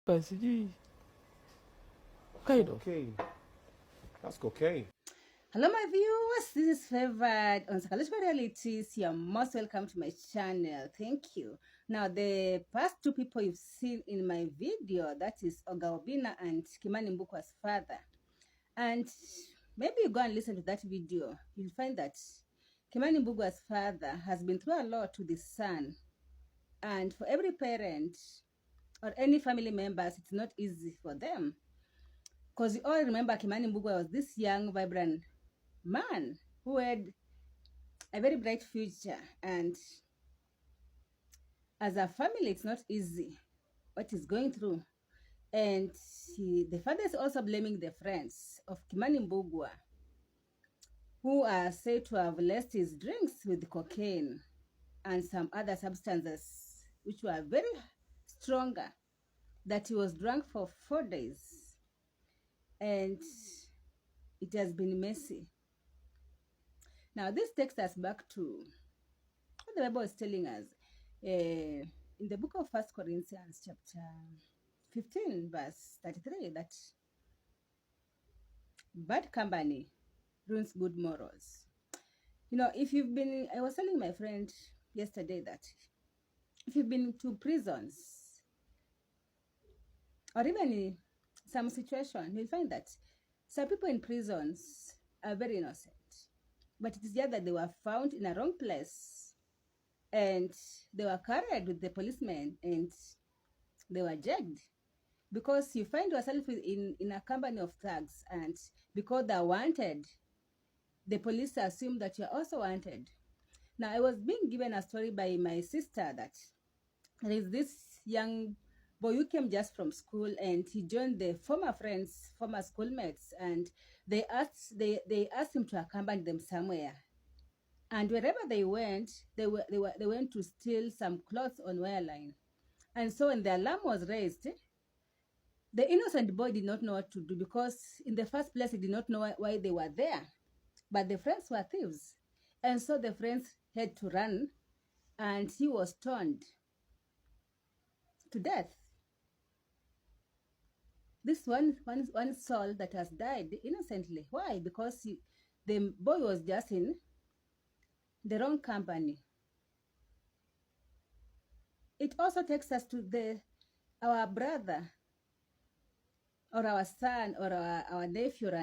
Sijui kind of. Cocaine. That's cocaine. Hello, my viewers. This is Favored on Psychological Realities. You're most welcome to my channel. Thank you. Now, the past two people you've seen in my video, that is Ogaobina and Kimani Mbugua'S father. And maybe you go and listen to that video. You'll find that Kimani Mbugua'S father has been through a lot to the son. And for every parent or any family members, it's not easy for them. Because you all remember Kimani Mbugu'a was this young, vibrant man who had a very bright future, and as a family it's not easy what he's going through. And the father is also blaming the friends of Kimani Mbugu'a, who are said to have laced his drinks with cocaine and some other substances which were very stronger, that he was drunk for 4 days, and it has been messy. Now, this takes us back to what the Bible is telling us in the book of 1 Corinthians chapter 15, verse 33, that bad company ruins good morals. You know, if you've been, I was telling my friend yesterday that if you've been to prisons, or even in some situation, you'll find that some people in prisons are very innocent. But it is just that they were found in a wrong place, and they were carried with the policemen, and they were jagged. Because you find yourself in a company of thugs, and because they're wanted, the police assume that you're also wanted. Now, I was being given a story by my sister that there is this young boy who came just from school, and he joined the former friends, former schoolmates, and they asked him to accompany them somewhere. And wherever they went, they went to steal some clothes on wireline. And so when the alarm was raised, the innocent boy did not know what to do, because in the first place he did not know why they were there. But the friends were thieves, and so the friends had to run, and he was stoned to death. This one soul that has died innocently. Why? Because the boy was just in the wrong company. It also takes us to our brother or our son or our nephew or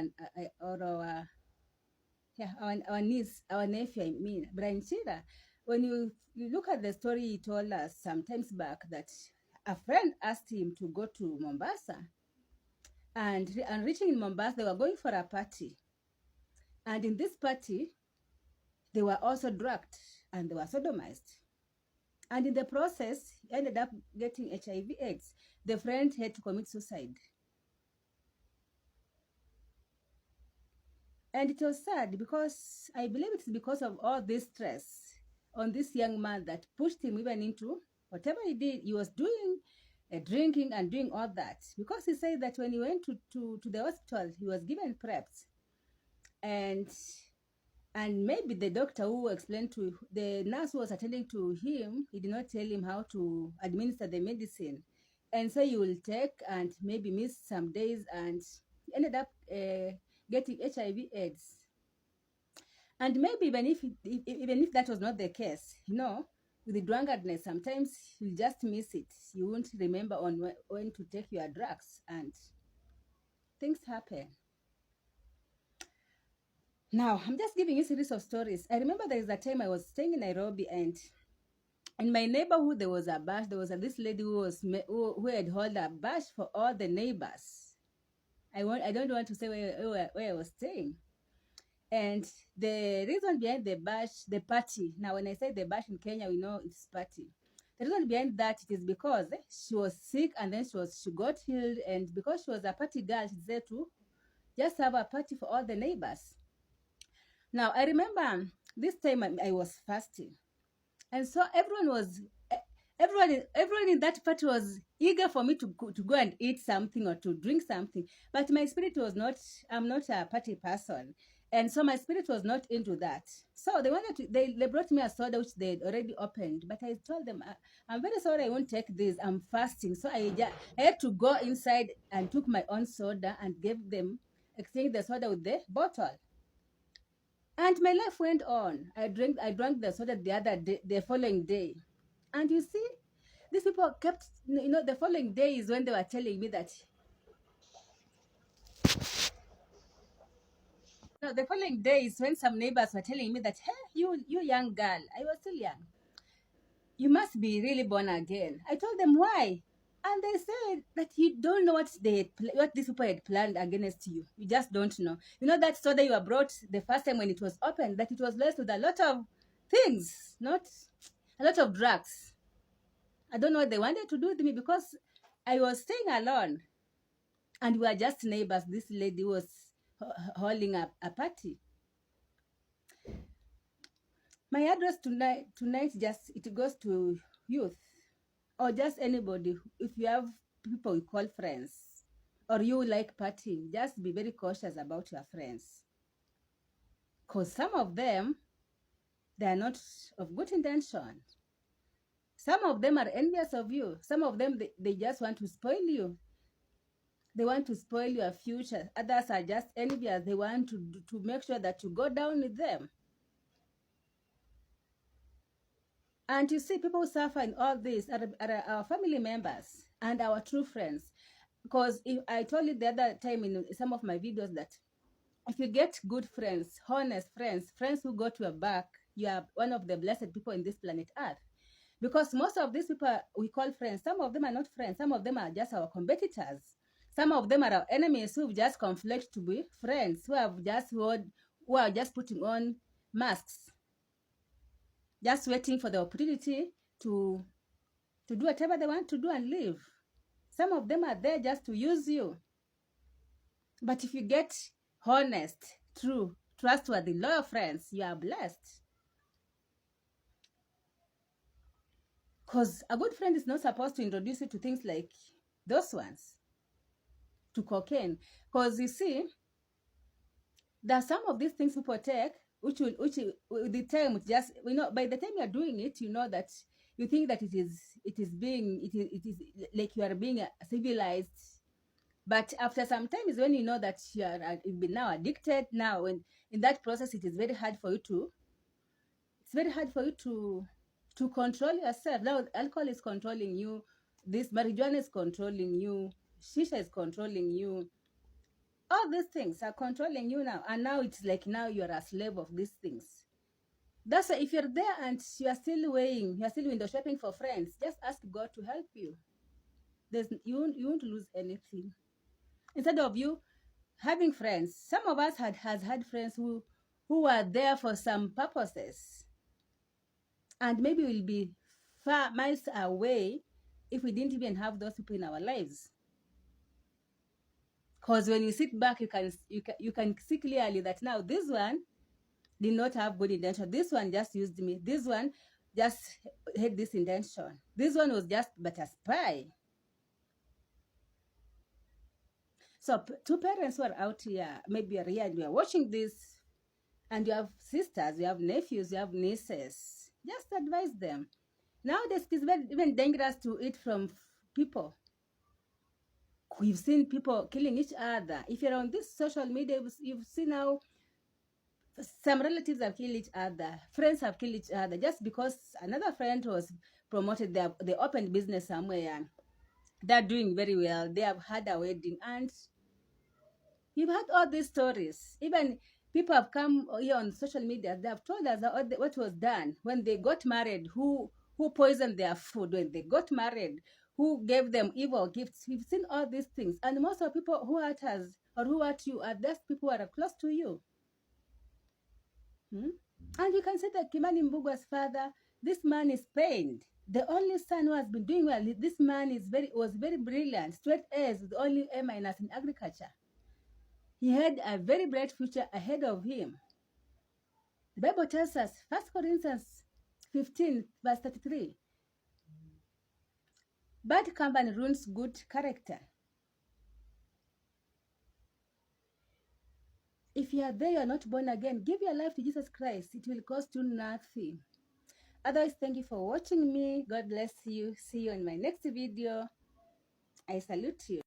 our niece, our nephew, I mean, Brian Chira. When you look at the story he told us some times back, that a friend asked him to go to Mombasa, and reaching in Mombasa, they were going for a party. And in this party, they were also drugged and they were sodomized. And in the process, he ended up getting HIV/AIDS. The friend had to commit suicide. And it was sad, because I believe it's because of all this stress on this young man that pushed him even into whatever he did. He was doing drinking and doing all that, because he said that when he went to the hospital, he was given preps, and maybe the doctor who explained to the nurse who was attending to him, he did not tell him how to administer the medicine, and so you will take and maybe miss some days, and he ended up getting HIV/AIDS. And maybe even if that was not the case, you know, with the drunkardness, sometimes you just miss it. You won't remember on when to take your drugs, and things happen. Now, I'm just giving you a series of stories. I remember there is a time I was staying in Nairobi, and in my neighborhood there was a bash. There was this lady who had held a bash for all the neighbors. I don't want to say where I was staying. And the reason behind the bash, the party. Now, when I say the bash in Kenya, we know it's party. The reason behind that, it is because she was sick, and then she got healed, and because she was a party girl, she said to just have a party for all the neighbors. Now, I remember this time I was fasting, and so everyone in that party was eager for me to go and eat something or to drink something. But my spirit was not, I'm not a party person. And so my spirit was not into that. So they wanted to, they brought me a soda which they'd already opened. But I told them, I'm very sorry, I won't take this. I'm fasting. So I had to go inside and took my own soda and gave them, exchanged the soda with the bottle. And my life went on. I drank the soda the other day, the following day. And you see, these people kept, the following day is when they were telling me that, no, the following day is when some neighbors were telling me that, hey, you young girl, I was still young, you must be really born again. I told them why. And they said that you don't know what these people had planned against you. You just don't know. You know that soda you were brought the first time when it was opened, that it was laced with a lot of things, not a lot of drugs. I don't know what they wanted to do with me because I was staying alone and we were just neighbors. This lady was holding a party. My address tonight just it goes to youth or just anybody. If you have people you call friends or you like partying, just be very cautious about your friends. Because some of them, they are not of good intention. Some of them are envious of you. Some of them, they just want to spoil you. They want to spoil your future. Others are just envious. They want to make sure that you go down with them. And you see, people who suffer in all this are our family members and our true friends. Because if I told you the other time in some of my videos that if you get good friends, honest friends, friends who got your back, you are one of the blessed people in this planet Earth. Because most of these people we call friends, some of them are not friends, some of them are just our competitors. Some of them are our enemies who just conflict to be friends, who are just putting on masks, just waiting for the opportunity to do whatever they want to do and live. Some of them are there just to use you. But if you get honest, true, trustworthy, loyal friends, you are blessed. Because a good friend is not supposed to introduce you to things like those ones, to cocaine. Because you see, there are some of these things people take, which with the time, just, by the time you're doing it, you know that you think that it is like you are being civilized. But after some time is when you know that you've been now addicted. Now, when in that process, it's very hard for you to control yourself. Now, alcohol is controlling you. This marijuana is controlling you. Shisha is controlling you. All these things are controlling you now. And now it's like now you're a slave of these things. That's why if you're there and you're still window shopping for friends, just ask God to help you. You won't lose anything. Instead of you having friends, some of us has had friends who were there for some purposes, and maybe we'll be far miles away if we didn't even have those people in our lives. Because when you sit back, you can see clearly that now this one did not have good intention. This one just used me. This one just had this intention. This one was just but a spy. So two parents who are out here, maybe are here and we are watching this, and you have sisters, you have nephews, you have nieces, just advise them. Nowadays, it's very even dangerous to eat from people. We've seen people killing each other. If you're on this social media, you've seen how some relatives have killed each other, friends have killed each other, just because another friend was promoted. They opened business somewhere and they're doing very well. They have had a wedding, and you've had all these stories. Even people have come here on social media. They have told us what was done when they got married. Who poisoned their food when they got married? Who gave them evil gifts? We've seen all these things, and most of the people who hurt us or who hurt you are those people who are close to you. And you can say that Kimani Mbugua'S father, this man is pained. The only son who has been doing well. This man was very brilliant, straight A's with only A- in agriculture. He had a very bright future ahead of him. The Bible tells us, 1 Corinthians 15, verse 33, bad company ruins good character. If you are there, you are not born again, give your life to Jesus Christ. It will cost you nothing. Otherwise, thank you for watching me. God bless you. See you in my next video. I salute you.